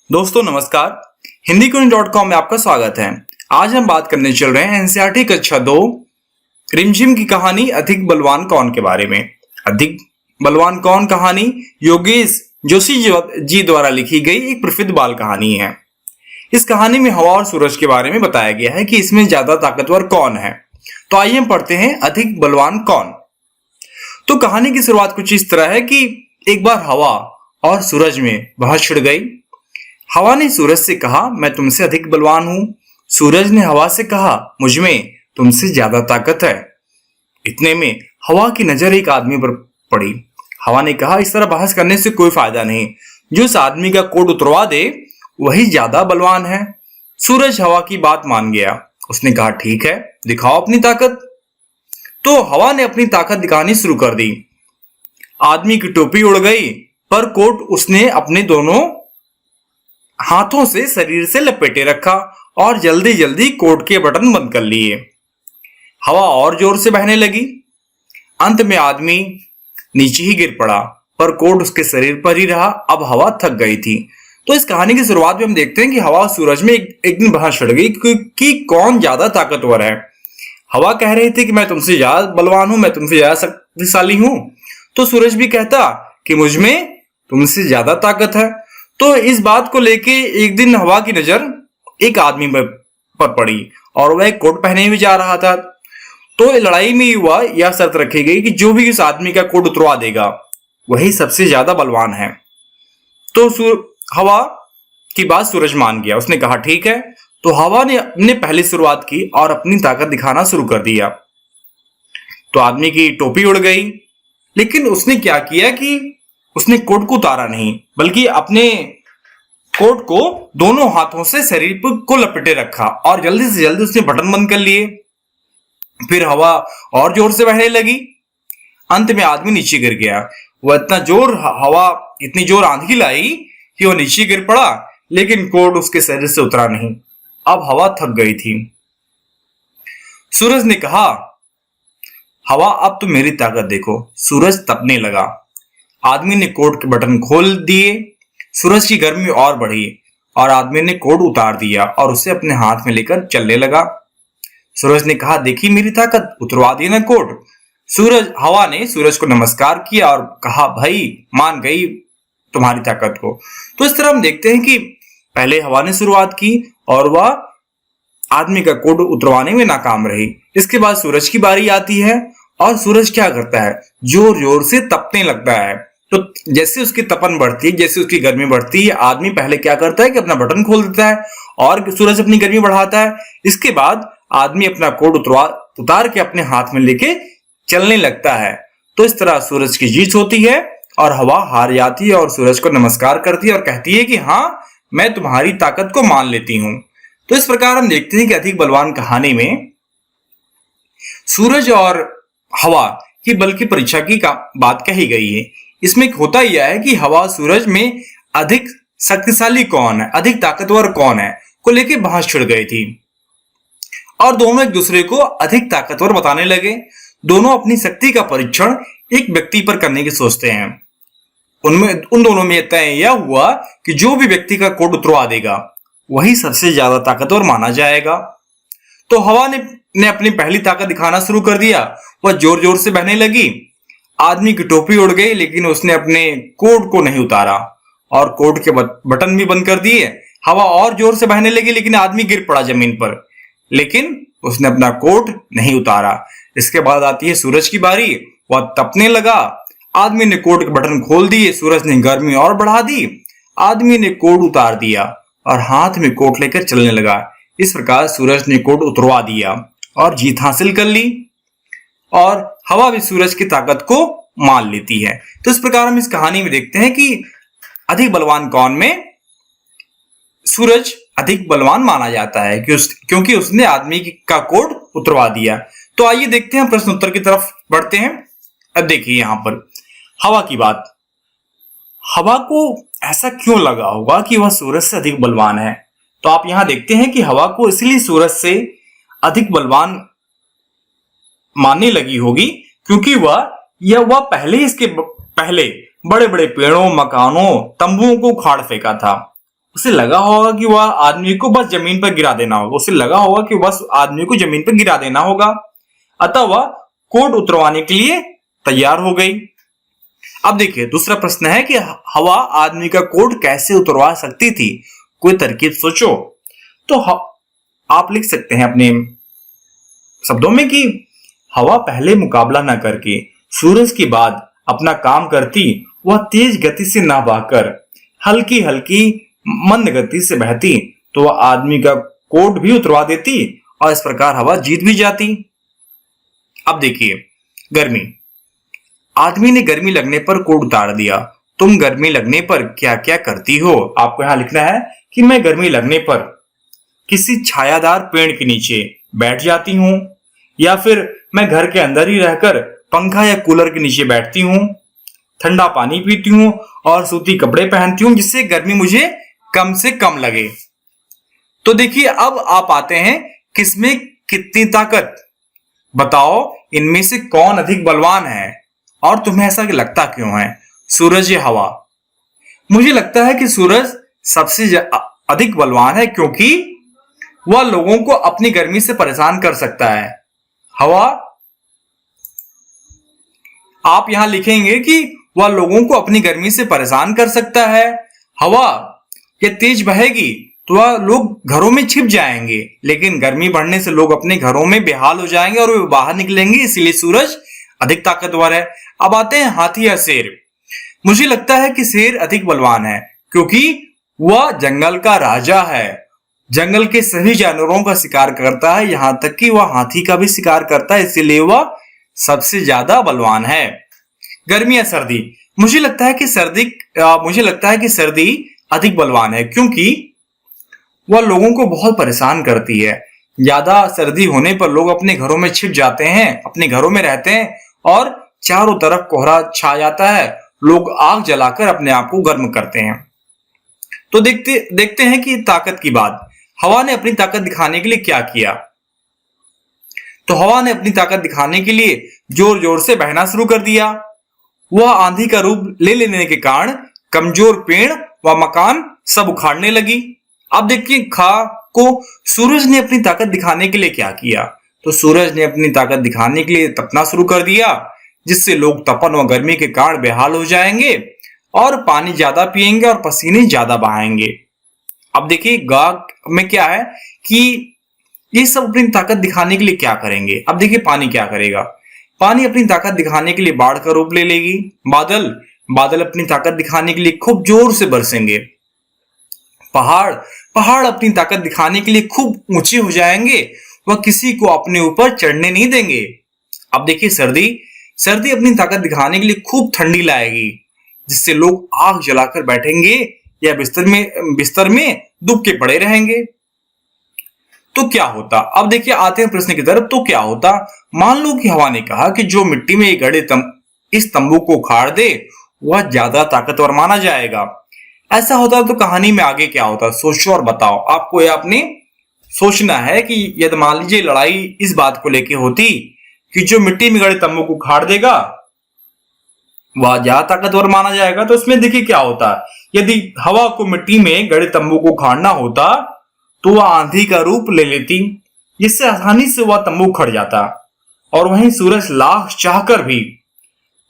दोस्तों नमस्कार, हिंदीक्विज.com में आपका स्वागत है। आज हम बात करने चल रहे हैं एनसीईआरटी कक्षा 2 रिमझिम की कहानी अधिक बलवान कौन के बारे में। अधिक बलवान कौन कहानी योगेश जोशी जी द्वारा लिखी गई एक प्रसिद्ध बाल कहानी है। इस कहानी में हवा और सूरज के बारे में बताया गया है कि इसमें ज्यादा ताकतवर कौन है। तो आइए हम पढ़ते हैं अधिक बलवान कौन। तो कहानी की शुरुआत कुछ इस तरह है कि एक बार हवा और सूरज में बहस छिड़ गई। हवा ने सूरज से कहा, मैं तुमसे अधिक बलवान हूं। सूरज ने हवा से कहा, मुझमें तुमसे ज्यादा ताकत है। इतने में हवा की नजर एक आदमी पर पड़ी। हवा ने कहा, इस तरह बहस करने से कोई फायदा नहीं। जो इस आदमी का कोट उतरवा दे वही ज्यादा बलवान है। सूरज हवा की बात मान गया। उसने कहा, ठीक है, दिखाओ अपनी ताकत। तो हवा ने अपनी ताकत दिखानी शुरू कर दी। आदमी की टोपी उड़ गई, पर कोट उसने अपने दोनों हाथों से शरीर से लपेटे रखा और जल्दी जल्दी कोट के बटन बंद कर लिए। हवा और जोर से बहने लगी। अंत में आदमी नीचे ही गिर पड़ा, पर कोट उसके शरीर पर ही रहा। अब हवा थक गई थी। तो इस कहानी की शुरुआत में हम देखते हैं कि हवा और सूरज में एक दिन बहस छिड़ गई कि कौन ज्यादा ताकतवर है। हवा कह रही थी कि मैं तुमसे ज्यादा बलवान हूं, मैं तुमसे ज्यादा शक्तिशाली हूं। तो सूरज भी कहता कि मुझमें तुमसे ज्यादा ताकत है। तो इस बात को लेके एक दिन हवा की नजर एक आदमी पर पड़ी और वह एक कोट पहने हुए जा रहा था। तो लड़ाई में युवा यह शर्त रखी गई कि जो भी इस आदमी का कोट उतरवा देगा वही सबसे ज्यादा बलवान है। तो हवा की बात सूरज मान गया। उसने कहा, ठीक है। तो हवा ने पहली शुरुआत की और अपनी ताकत दिखाना शुरू कर दिया। तो आदमी की टोपी उड़ गई, लेकिन उसने क्या किया कि उसने कोट को उतारा नहीं, बल्कि अपने कोट को दोनों हाथों से शरीर को लपेटे रखा और जल्दी से जल्दी उसने बटन बंद कर लिए। फिर हवा और जोर से बहने लगी। अंत में आदमी नीचे गिर गया। वह इतनी जोर आंधी लाई कि वह नीचे गिर पड़ा, लेकिन कोट उसके शरीर से उतरा नहीं। अब हवा थक गई थी। सूरज ने कहा, हवा अब तुम मेरी ताकत देखो। सूरज तपने लगा। आदमी ने कोट के बटन खोल दिए। सूरज की गर्मी और बढ़ी और आदमी ने कोट उतार दिया और उसे अपने हाथ में लेकर चलने लगा। सूरज ने कहा, देखी मेरी ताकत, उतरवा दी ना कोट। हवा ने सूरज को नमस्कार किया और कहा, भाई मान गई तुम्हारी ताकत को। तो इस तरह हम देखते हैं कि पहले हवा ने शुरुआत की और वह आदमी का कोट उतरवाने में नाकाम रही। इसके बाद सूरज की बारी आती है और सूरज क्या करता है, जोर जोर से तपने लगता है। तो जैसे उसकी तपन बढ़ती है, जैसे उसकी गर्मी बढ़ती है, आदमी पहले क्या करता है कि अपना बटन खोल देता है और सूरज अपनी गर्मी बढ़ाता है। इसके बाद आदमी अपना कोट उतार के अपने हाथ में लेके चलने लगता है। तो इस तरह सूरज की जीत होती है और हवा हार जाती है और सूरज को नमस्कार करती है और कहती है कि हाँ, मैं तुम्हारी ताकत को मान लेती हूं। तो इस प्रकार हम देखते हैं कि अधिक बलवान कहानी में सूरज और हवा की बल की परीक्षा की बात कही गई है। इसमें होता यह है कि हवा सूरज में अधिक शक्तिशाली कौन है, अधिक ताकतवर कौन है को लेकर बहस छिड़ गई थी और दोनों एक दूसरे को अधिक ताकतवर बताने लगे। दोनों अपनी शक्ति का परीक्षण एक व्यक्ति पर करने की सोचते हैं। उन दोनों में तय यह हुआ कि जो भी व्यक्ति का कोट उतरवा देगा वही सबसे ज्यादा ताकतवर माना जाएगा। तो हवा ने अपनी पहली ताकत दिखाना शुरू कर दिया। वह जोर जोर से बहने लगी। आदमी की टोपी उड़ गई, लेकिन उसने अपने कोट को नहीं उतारा और कोट के बटन भी बंद कर दिए। हवा और जोर से बहने लगी, लेकिन आदमी गिर पड़ा जमीन पर, लेकिन उसने अपना कोट नहीं उतारा। इसके बाद आती है सूरज की बारी। वह तपने लगा। आदमी ने कोट के बटन खोल दिए। सूरज ने गर्मी और बढ़ा दी। आदमी ने कोट उतार दिया और हाथ में कोट लेकर चलने लगा। इस प्रकार सूरज ने कोट उतरवा दिया और जीत हासिल कर ली और हवा भी सूरज की ताकत को मान लेती है। तो इस प्रकार हम इस कहानी में देखते हैं कि अधिक बलवान कौन में सूरज अधिक बलवान माना जाता है क्योंकि उसने आदमी का कोट उतरवा दिया। तो आइए देखते हैं, प्रश्न उत्तर की तरफ बढ़ते हैं। अब देखिए यहां पर हवा की बात। हवा को ऐसा क्यों लगा होगा कि वह सूरज से अधिक बलवान है? तो आप यहां देखते हैं कि हवा को इसलिए सूरज से अधिक बलवान मानने लगी होगी, क्योंकि वह पहले इसके पहले बड़े बड़े पेड़ों, मकानों, तंबुओं को उखाड़ फेंका था। उसे लगा होगा कि वह आदमी को बस जमीन पर गिरा देना होगा, उसे लगा होगा कि बस आदमी को जमीन पर गिरा देना होगा। अतः वह कोट उतरवाने के लिए तैयार हो गई। अब देखिए दूसरा प्रश्न है कि हवा आदमी का कोट कैसे उतरवा सकती थी, कोई तरकीब सोचो। तो आप लिख सकते हैं अपने शब्दों में कि हवा पहले मुकाबला न करके सूरज के बाद अपना काम करती, वह तेज गति से ना बहकर हल्की हल्की मंद गति से बहती तो वह आदमी का कोट भी उतरवा देती और इस प्रकार हवा जीत भी जाती। अब देखिए गर्मी, आदमी ने गर्मी लगने पर कोट उतार दिया। तुम गर्मी लगने पर क्या क्या करती हो? आपको यहां लिखना है कि मैं गर्मी लगने पर किसी छायादार पेड़ के नीचे बैठ जाती हूं, या फिर मैं घर के अंदर ही रहकर पंखा या कूलर के नीचे बैठती हूं, ठंडा पानी पीती हूं और सूती कपड़े पहनती हूं जिससे गर्मी मुझे कम से कम लगे। तो देखिए अब आप आते हैं किसमें कितनी ताकत, बताओ इनमें से कौन अधिक बलवान है और तुम्हें ऐसा लगता क्यों है? सूरज या हवा? मुझे लगता है कि सूरज सबसे अधिक बलवान है, क्योंकि वह लोगों को अपनी गर्मी से परेशान कर सकता है। हवा, आप यहां लिखेंगे कि वह लोगों को अपनी गर्मी से परेशान कर सकता है। हवा ये तेज बहेगी तो वह लोग घरों में छिप जाएंगे, लेकिन गर्मी बढ़ने से लोग अपने घरों में बेहाल हो जाएंगे और वे बाहर निकलेंगे, इसलिए सूरज अधिक ताकतवर है। अब आते हैं हाथी या शेर। मुझे लगता है कि शेर अधिक बलवान है, क्योंकि वह जंगल का राजा है, जंगल के सभी जानवरों का शिकार करता है, यहां तक कि वह हाथी का भी शिकार करता है, इसलिए वह सबसे ज्यादा बलवान है। गर्मी या सर्दी? मुझे लगता है कि सर्दी अधिक बलवान है, क्योंकि वह लोगों को बहुत परेशान करती है। ज्यादा सर्दी होने पर लोग अपने घरों में छिप जाते हैं, अपने घरों में रहते हैं और चारों तरफ कोहरा छा जाता है, लोग आग जलाकर अपने आप को गर्म करते हैं। तो देखते हैं कि ताकत की बात, हवा ने अपनी ताकत दिखाने के लिए क्या किया। तो हवा ने अपनी ताकत दिखाने के लिए जोर जोर से बहना शुरू कर दिया। वह आंधी का रूप ले लेने के कारण कमजोर पेड़ व मकान सब उखाड़ने लगी। अब देखिए खा को सूरज ने अपनी ताकत दिखाने के लिए क्या किया। तो सूरज ने अपनी ताकत दिखाने के लिए तपना शुरू कर दिया, जिससे लोग तपन व गर्मी के कारण बेहाल हो जाएंगे और पानी ज्यादा पिएंगे और पसीने ज्यादा बहाएंगे। अब देखिए गा में क्या है कि ये सब अपनी ताकत दिखाने के लिए क्या करेंगे। अब देखिए पानी क्या करेगा। पानी अपनी ताकत दिखाने के लिए बाढ़ का रूप ले लेगी। बादल अपनी ताकत दिखाने के लिए खूब जोर से बरसेंगे। पहाड़ अपनी ताकत दिखाने के लिए खूब ऊंचे हो जाएंगे, वह किसी को अपने ऊपर चढ़ने नहीं देंगे। अब देखिए सर्दी अपनी ताकत दिखाने के लिए खूब ठंडी लाएगी, जिससे लोग आग जलाकर बैठेंगे या बिस्तर में दुब के पड़े रहेंगे। तो क्या होता? अब देखिए आते हैं प्रश्न की तरफ। तो क्या होता? मान लो कि हवा ने कहा कि जो मिट्टी में गड़े इस तंबू को उखाड़ दे वह ज्यादा ताकतवर माना जाएगा। ऐसा होता तो कहानी में आगे क्या होता, सोचो और बताओ। आपको यह अपने सोचना है कि यदि मान लीजिए लड़ाई इस बात को लेके होती कि जो मिट्टी में गड़े तंबू को उखाड़ देगा वह ज्यादा ताकतवर माना जाएगा, तो इसमें देखिए क्या होता। यदि हवा को मिट्टी में गड़े तंबू को उखाड़ना होता तो वह आंधी का रूप ले लेती, जिससे आसानी से वह तंबू उखड़ जाता, और वहीं सूरज लाख चाहकर भी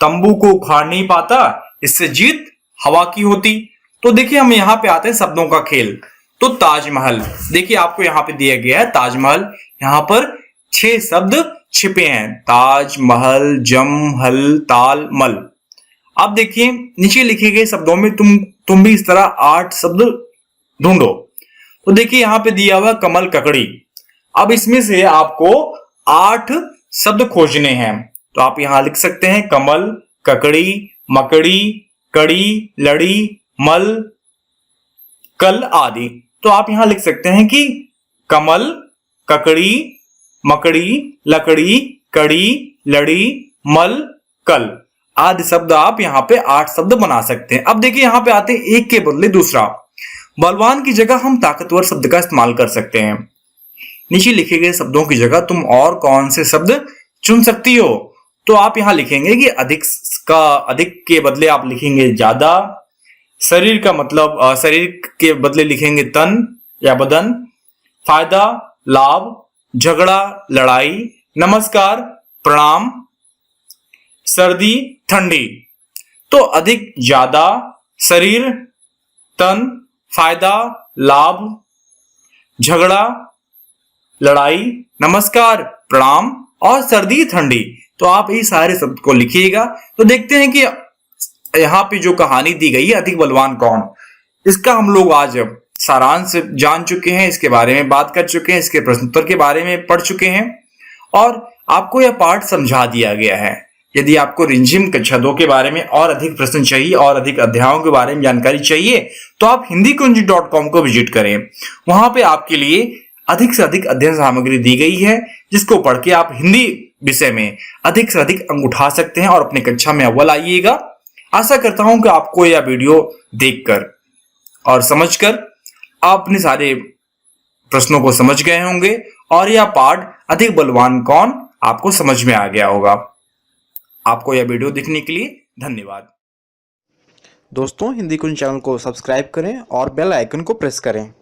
तंबू को उखाड़ नहीं पाता, इससे जीत हवा की होती। तो देखिए हम यहाँ पे आते हैं शब्दों का खेल। तो ताजमहल, देखिए आपको यहाँ पे दिया गया है ताजमहल। यहाँ पर 6 शब्द छिपे हैं, ताज, महल, जम, हल, ताल, मल। अब देखिए नीचे लिखे गए शब्दों में तुम भी इस तरह 8 शब्द ढूंढो। तो देखिए यहाँ पे दिया हुआ कमल, ककड़ी। अब इसमें से आपको 8 शब्द खोजने हैं। तो आप यहां लिख सकते हैं कमल, ककड़ी, मकड़ी, कड़ी, लड़ी, मल, कल आदि। तो आप यहां लिख सकते हैं कि कमल, ककड़ी, मकड़ी, लकड़ी, कड़ी, लड़ी, मल, कल आदि शब्द आप यहाँ पे 8 शब्द बना सकते हैं। अब देखिए यहाँ पे आते हैं एक के बदले दूसरा। बलवान की जगह हम ताकतवर शब्द का इस्तेमाल कर सकते हैं। नीचे लिखे गए शब्दों की जगह तुम और कौन से शब्द चुन सकती हो। तो आप यहां लिखेंगे कि अधिक के बदले आप लिखेंगे ज्यादा। शरीर का मतलब शरीर के बदले लिखेंगे तन या बदन। फायदा, लाभ, झगड़ा, लड़ाई, नमस्कार, प्रणाम, सर्दी, ठंडी। तो अधिक, ज्यादा, शरीर, तन, फायदा, लाभ, झगड़ा, लड़ाई, नमस्कार, प्रणाम और सर्दी, ठंडी। तो आप ये सारे शब्द को लिखिएगा। तो देखते हैं कि यहाँ पे जो कहानी दी गई है अधिक बलवान कौन, इसका हम लोग आज सारांश जान चुके हैं, इसके बारे में बात कर चुके हैं, इसके प्रश्नोत्तर के बारे में पढ़ चुके हैं और आपको यह पाठ समझा दिया गया है। यदि आपको रिमझिम कक्षा 2 के बारे में और अधिक प्रश्न चाहिए और अधिक अध्यायों के बारे में जानकारी चाहिए तो आप hindikunji.com को विजिट करें। वहां पे आपके लिए अधिक से अधिक अध्ययन सामग्री दी गई है जिसको पढ़ के आप हिंदी विषय में अधिक से अधिक अंक उठा सकते हैं और अपनी कक्षा में अव्वल आइएगा। आशा करता हूं कि आपको यह वीडियो देखकर और समझकर आप अपने सारे प्रश्नों को समझ गए होंगे और यह पाठ अधिक बलवान कौन आपको समझ में आ गया होगा। आपको यह वीडियो देखने के लिए धन्यवाद। दोस्तों, हिंदी कुंज चैनल को सब्सक्राइब करें और बेल आइकन को प्रेस करें।